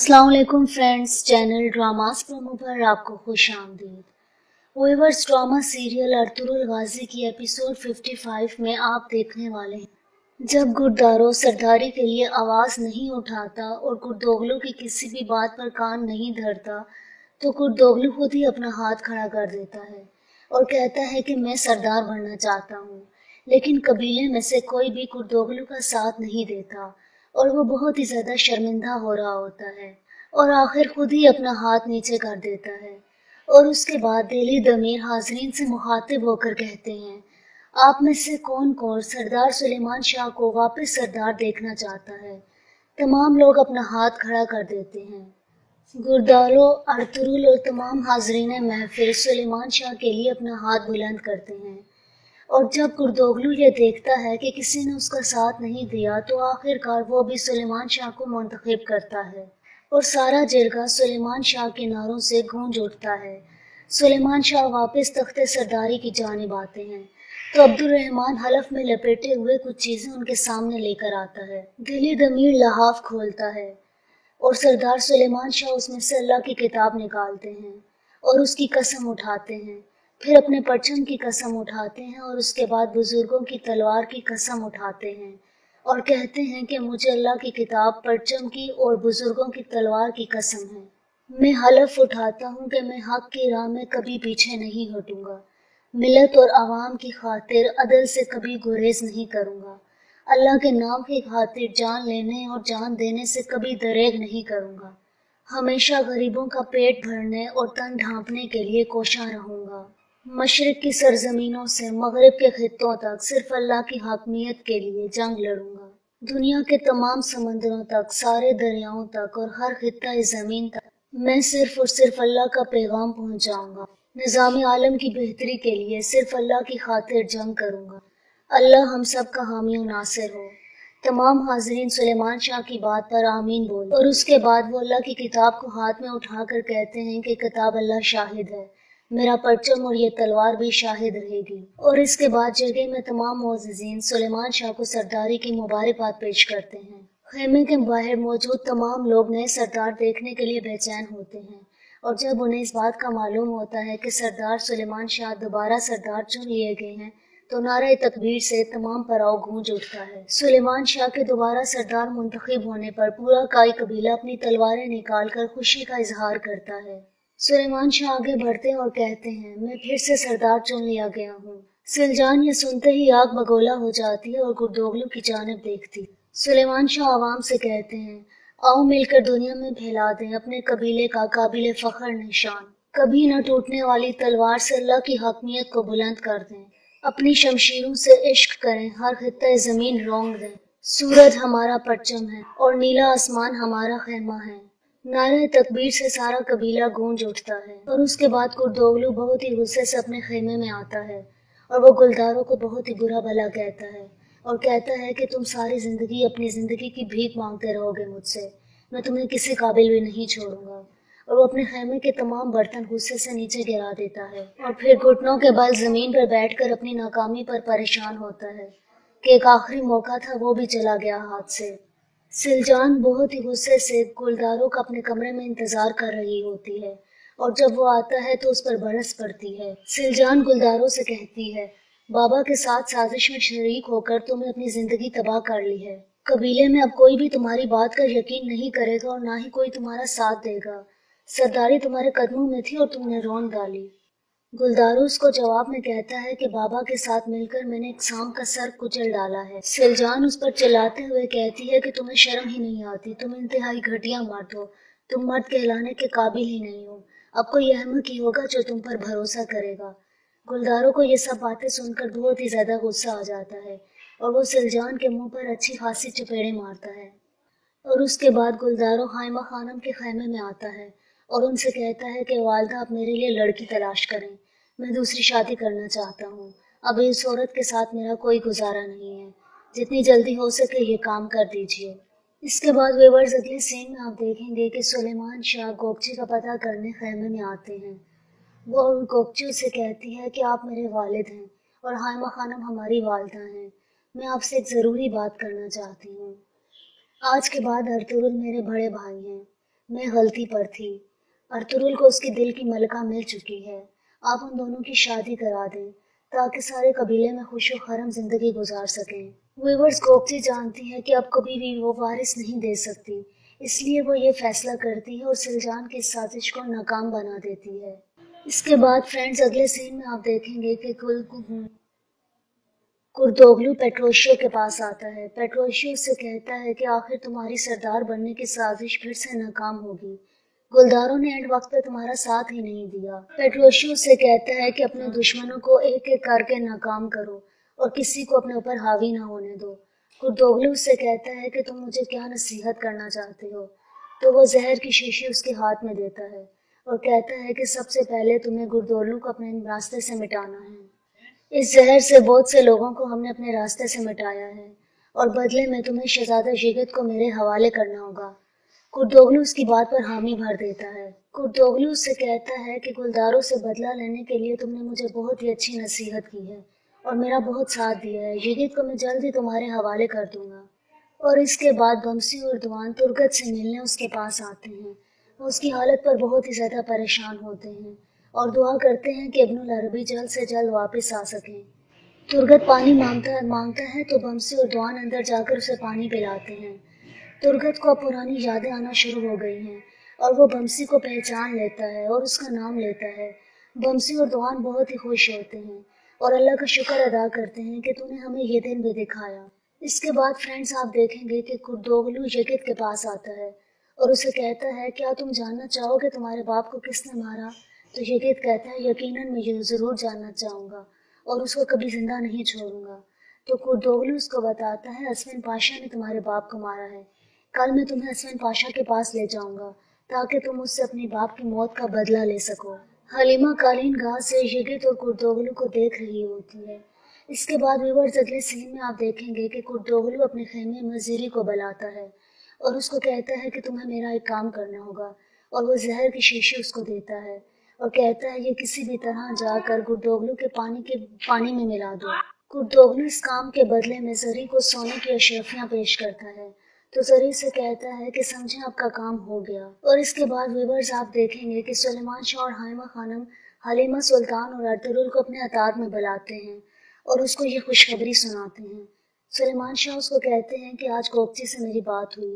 अस्सलाम वालेकुम friends, channel dramas promo पर आपको खुश आमदीद। व्यूअर्स, ड्रामा सीरियल अर्तुगरुल गाजी की एपिसोड 55 में आप देखने वाले हैं जब गुरदारो सरदारी के लिए आवाज नहीं उठाता और कुर्दोगलू की किसी भी बात पर कान नहीं धरता तो कुर्दोगलू खुद ही अपना हाथ खड़ा कर देता है और कहता है कि मैं सरदार बनना चाहता हूँ। लेकिन कबीले में से कोई भी कुर्दोगलू का साथ नहीं देता और वो बहुत ही ज्यादा शर्मिंदा हो रहा होता है और आखिर खुद ही अपना हाथ नीचे कर देता है। और उसके बाद दिली दमीर हाजरीन से मुखातिब होकर कहते हैं, आप में से कौन कौन सरदार सुलेमान शाह को वापस सरदार देखना चाहता है। तमाम लोग अपना हाथ खड़ा कर देते हैं। गुरदारो, अर्तुगरुल और तमाम हाजरीन महफिल सुलेमान शाह के लिए अपना हाथ बुलंद करते हैं। और जब कुर्दोगलू ये देखता है कि किसी ने उसका साथ नहीं दिया तो आखिरकार वो भी सुलेमान शाह को मुंतखब करता है और सारा जिरगा सुलेमान शाह के नारों से गूंज उठता है। सुलेमान शाह वापस तख्ते सरदारी की जानिब आते हैं तो अब्दुल रहमान हलफ में लपेटे हुए कुछ चीजें उनके सामने लेकर आता है। दिली दमीर लहाफ खोलता है और सरदार सुलेमान शाह उसमें से अल्लाह की किताब निकालते हैं और उसकी कसम उठाते हैं, फिर अपने परचम की कसम उठाते हैं और उसके बाद बुजुर्गों की तलवार की कसम उठाते हैं और कहते हैं कि मुझे अल्लाह की किताब, परचम की और बुजुर्गों की तलवार की कसम है। मैं हलफ उठाता हूँ कि मैं हक की राह में कभी पीछे नहीं हटूंगा, मिलत और आवाम की खातिर अदल से कभी गुरेज नहीं करूंगा, अल्लाह के नाम की खातिर जान लेने और जान देने से कभी दरेग नहीं करूंगा, हमेशा गरीबों का पेट भरने और तन ढांपने के लिए कोशा रहूंगा, मशरिक की सरजमीनों से मगरिब के खित्तों तक सिर्फ अल्लाह की हाकमियत के लिए जंग लड़ूंगा, दुनिया के तमाम समंदरों तक, सारे दरियाओं तक और हर खित्ता ज़मीन तक मैं सिर्फ और सिर्फ अल्लाह का पैगाम पहुंचाऊंगा, निज़ाम आलम की बेहतरी के लिए सिर्फ अल्लाह की खातिर जंग करूंगा, अल्लाह हम सब का हामी और नासिर हो। तमाम हाजरीन सुलेमान शाह की बात पर आमीन बोले और उसके बाद वो अल्लाह की किताब को हाथ में उठाकर कहते हैं कि किताब अल्लाह शाहिद है, मेरा परचम और ये तलवार भी शाहिद रहेगी। और इसके बाद जगह में तमाम मोअज़्ज़िज़ीन सुलेमान शाह को सरदारी की मुबारकबाद पेश करते हैं। खेमे के बाहर मौजूद तमाम लोग नए सरदार देखने के लिए बेचैन होते हैं और जब उन्हें इस बात का मालूम होता है कि सरदार सुलेमान शाह दोबारा सरदार चुन लिए गए हैं तो नारे तकबीर से तमाम पड़ाव गूंज उठता है। सुलेमान शाह के दोबारा सरदार मुंतखब होने पर पूरा काई कबीला अपनी तलवारें निकालकर खुशी का इजहार करता है। सुलेमान शाह आगे बढ़ते हैं और कहते हैं, मैं फिर से सरदार चुन लिया गया हूँ। सिलजान ये सुनते ही आग बगोला हो जाती है और कुर्दोगलू की जानिब देखती। सुलेमान शाह आवाम से कहते हैं, आओ मिलकर दुनिया में फैला दें अपने कबीले का काबिले फख्र निशान, कभी न टूटने वाली तलवार से अल्लाह की हकमियत को बुलंद कर दें, अपनी शमशीरों से इश्क करें, हर खित्ता जमीन रोंग दें, सूरज हमारा परचम है और नीला आसमान हमारा खैमा है। नारे तकबीर से सारा कबीला गूंज उठता है और उसके बाद कुर्दोगलू बहुत ही गुस्से से अपने खेमे में आता है और वो गुलदारों को बहुत ही बुरा भला कहता है और कहता है कि तुम सारी जिंदगी अपनी जिंदगी की भीख मांगते रहोगे मुझसे, मैं तुम्हें किसी काबिल भी नहीं छोड़ूंगा। और वो अपने खेमे के तमाम बर्तन गुस्से से नीचे गिरा देता है और फिर घुटनों के बल जमीन पर बैठकर अपनी नाकामी पर परेशान होता है कि एक आखिरी मौका था वो भी चला गया हाथ से। सिलजान बहुत ही गुस्से से गुलदारों का अपने कमरे में इंतजार कर रही होती है और जब वो आता है तो उस पर बरस पड़ती है। सिलजान गुलदारों से कहती है, बाबा के साथ साजिश में शरीक होकर तुमने अपनी जिंदगी तबाह कर ली है, कबीले में अब कोई भी तुम्हारी बात का यकीन नहीं करेगा और ना ही कोई तुम्हारा साथ देगा, सरदारी तुम्हारे कदमों में थी और तुमने रोन डाली। गुलदारो उसको जवाब में कहता है कि बाबा के साथ मिलकर मैंने एक सांप का सर कुचल डाला है। सिलजान उस पर चिल्लाते हुए कहती है कि तुम्हें शर्म ही नहीं आती, तुम इंतहाई घटिया मर्द हो, तुम मर्द कहलाने के काबिल ही नहीं हो, अब कोई अहमक ही होगा जो तुम पर भरोसा करेगा। गुलदारो को ये सब बातें सुनकर बहुत ही ज्यादा गुस्सा आ जाता है और वो सिलजान के मुंह पर अच्छी खासी चपेड़े मारता है। और उसके बाद गुलदारो हाइमा खानम के खेमे में आता है और उनसे कहता है कि वालिदा आप मेरे लिए लड़की तलाश करें, मैं दूसरी शादी करना चाहता हूँ, अब इस औरत के साथ मेरा कोई गुजारा नहीं है, जितनी जल्दी हो सके ये काम कर दीजिए। इसके बाद व्यूअर्स अगले सीन में आप देखेंगे कि सुलेमान शाह गोकची का पता करने खेमे में आते हैं। वो गोकची से कहती है कि आप मेरे वालिद हैं और हाइमा खानम हमारी वालिदा हैं, मैं आपसे एक ज़रूरी बात करना चाहती हूँ। आज के बाद अर्तुगरुल मेरे बड़े भाई हैं, मैं गलती पर थी। अर्तुरुल को उसके दिल की मलका मिल चुकी है। आप उन दोनों की शादी करा दें ताकि सारे कबीले में खुशो खरम जिंदगी गुजार सकें। वीवर्स गोपती जानती है कि अब कभी भी वो वारिस नहीं दे सकती, इसलिए वो ये फैसला करती है और सिलजान की साजिश को नाकाम बना देती है। इसके बाद फ्रेंड्स अगले सीन में आप देखेंगे कि कुर्दोगलू पेट्रोशियो के पास आता है। पेट्रोशियो उससे कहता है कि आखिर तुम्हारी सरदार बनने की साजिश फिर से नाकाम होगी। गुलदारों ने एंड वक्त पे तुम्हारा साथ ही नहीं दिया। पेट्रोशियो उससे कहता है कि अपने दुश्मनों को एक एक करके नाकाम करो और किसी को अपने ऊपर हावी ना होने दो। कुर्दोगलू उससे कहता है कि तुम मुझे क्या नसीहत करना चाहते हो, तो वो जहर की शीशी उसके हाथ में देता है और कहता है कि सबसे पहले तुम्हें गुर्दोगलू को अपने रास्ते से मिटाना है। इस जहर से बहुत से लोगों को हमने अपने रास्ते से मिटाया है और बदले में तुम्हें शहजादा जिगत को मेरे हवाले करना होगा। कुर्दोगलू उसकी बात पर हामी भर देता है। कुर्दोगलू उससे कहता है कि गुलदारों से बदला लेने के लिए तुमने मुझे बहुत ही अच्छी नसीहत की है और मेरा बहुत साथ दिया है। जिगत को मैं जल्द ही तुम्हारे हवाले कर दूंगा। और इसके बाद बमसी और दुआन तुर्गत से मिलने उसके पास आते हैं। वो उसकी हालत पर बहुत ही ज्यादा परेशान होते हैं और दुआ करते हैं कि इब्नुल अरबी जल्द से जल्द वापस आ सकें। तुर्गत पानी मांगता है तो बमसी और दुआन अंदर जाकर उसे पानी पिलाते हैं। तुर्गत को अब पुरानी यादें आना शुरू हो गई हैं और वो बमसी को पहचान लेता है और उसका नाम लेता है। बमसी और दुआन बहुत ही खुश होते हैं और अल्लाह का शुक्र अदा करते हैं कि तूने हमें ये दिन भी दिखाया। इसके बाद फ्रेंड्स आप देखेंगे कि कुर्दोगलू यगित के पास आता है और उसे कहता है, क्या तुम जानना चाहोगे तुम्हारे बाप को किसने मारा? तो यगित कहता है, यकीनन मैं ये जरूर जानना चाहूंगा और उसको कभी जिंदा नहीं छोड़ूंगा। तो कुर्दोगलू उसको बताता है, अस्विन पाशा ने तुम्हारे बाप को मारा है। कल मैं तुम्हें अस्विन पाशा के पास ले जाऊंगा ताकि तुम उससे अपने बाप की मौत का बदला ले सको। हलीमा कालीन गाह से यगित और कुर्दोगलू को देख रही होती है। इसके बाद व्यूअर्स अगले सीन में आप देखेंगे कि कुर्दोगलू अपने खेमे में ज़री को बुलाता है और उसको कहता है कि तुम्हें मेरा एक काम करना होगा और वो जहर की शीशी उसको देता है और कहता है ये किसी भी तरह जाकर कुर्दोगलू के पानी में मिला दो। कुर्दोगलू इस काम के बदले में ज़री को सोने की अशरफियाँ पेश करता है तो ज़री से कहता है कि समझे आपका काम हो गया। और इसके बाद व्यूअर्स आप देखेंगे कि सुलेमान शाह और हाइमा खानम हलीमा सुल्तान और अर्तुरुल को अपने अताक में बुलाते हैं और उसको ये खुशखबरी सुनाते हैं। सुलेमान शाह उसको कहते हैं कि आज गोपची से मेरी बात हुई।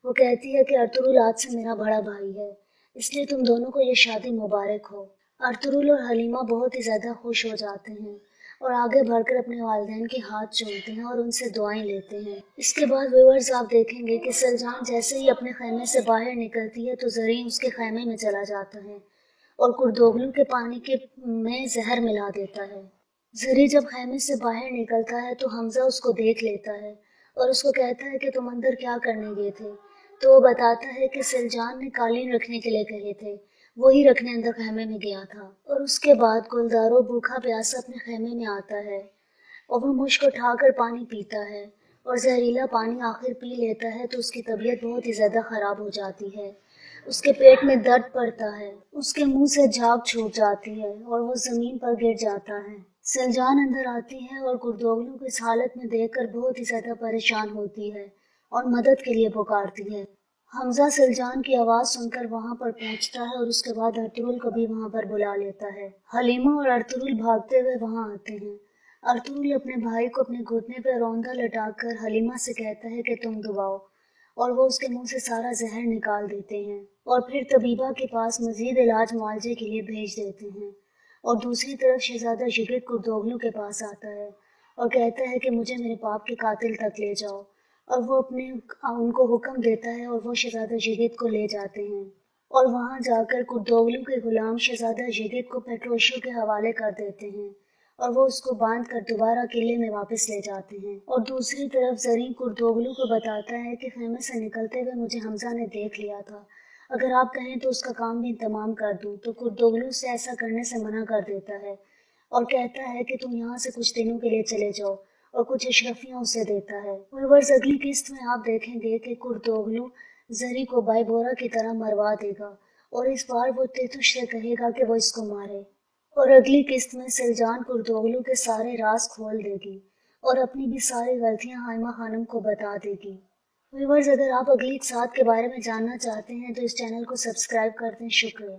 वो कहती है कि अर्तुरुल आज से मेरा बड़ा भाई है, इसलिए तुम दोनों को ये शादी मुबारक हो। अर्तुरुल और हलीमा बहुत ही ज़्यादा खुश हो जाते हैं और आगे बढ़कर अपने वालिदैन के हाथ चूमते हैं और उनसे दुआएं लेते हैं। इसके बाद व्यूअर्स आप देखेंगे कि सिलजान जैसे ही अपने खैमे से बाहर निकलती है तो ज़री उसके खैमे में चला जाता है और कुर्दोगलू के पानी के में जहर मिला देता है। ज़री जब खैमे से बाहर निकलता है तो हमजा उसको देख लेता है और उसको कहता है कि तुम अंदर क्या करने गए थे? तो वो बताता है कि सिलजान ने कालीन रखने के लिए कहे थे, वही रखने अंदर खैमे में गया था। और उसके बाद गुलदारो भूखा प्यासा अपने खैमे में आता है और वो मुश्क उठाकर पानी पीता है और जहरीला पानी आखिर पी लेता है तो उसकी तबीयत बहुत ही ज़्यादा ख़राब हो जाती है। उसके पेट में दर्द पड़ता है, उसके मुंह से झाग छूट जाती है और वो ज़मीन पर गिर जाता है। सिलजान अंदर आती है और कुर्दोगलू को इस हालत में देखकर बहुत ही ज़्यादा परेशान होती है और मदद के लिए पुकारती है। हमजा सिलजान की आवाज़ सुनकर वहाँ पर पहुँचता है और उसके बाद अर्तुरुल को भी वहाँ पर बुला लेता है। हलीमा और अर्तुरुल भागते हुए वहाँ आते हैं। अर्तुरुल अपने भाई को अपने घुटने पर रौंदा लटाकर हलीमा से कहता है कि तुम दबाओ और वो उसके मुंह से सारा जहर निकाल देते हैं और फिर तबीबा के पास मजीद इलाज मुआवजे के लिए भेज देते हैं। और दूसरी तरफ शहजादा यगित कुर्दोगलू के पास आता है और कहता है कि मुझे मेरे बाप के कातिल तक ले जाओ और वो उनको हुक्म देता है और वो शहजादा यगित को ले जाते हैं और वहाँ जाकर कुर्दोगलू के गुलाम शहजादा यगित को पेट्रोशियो के हवाले कर देते हैं और वो उसको बांध कर दोबारा किले में वापस ले जाते हैं। और दूसरी तरफ ज़री कुर्दोगलू को बताता है कि खेमे से निकलते हुए मुझे हमजा ने देख लिया था, अगर आप कहें तो उसका काम भी तमाम कर दूं। तो कुर्दोगलू से ऐसा करने से मना कर देता है और कहता है कि तुम यहाँ से कुछ दिनों के लिए चले जाओ और कुछ अशरफियाँ उसे देता है। व्यूअर्स अगली किस्त में आप देखेंगे कि कुर्दोगलू ज़री को बाईबोरा की तरह मरवा देगा और इस बार वो तेतुश से कहेगा कि वो इसको मारे। और अगली किस्त में सिलजान कुर्दोगलू के सारे राज खोल देगी और अपनी भी सारी गलतियां हाइमा खानम को बता देगी। ویورز اگر آپ اگلی 7 کے بارے میں جاننا چاہتے ہیں تو اس چینل کو سبسکرائب کر دیں. شکریہ.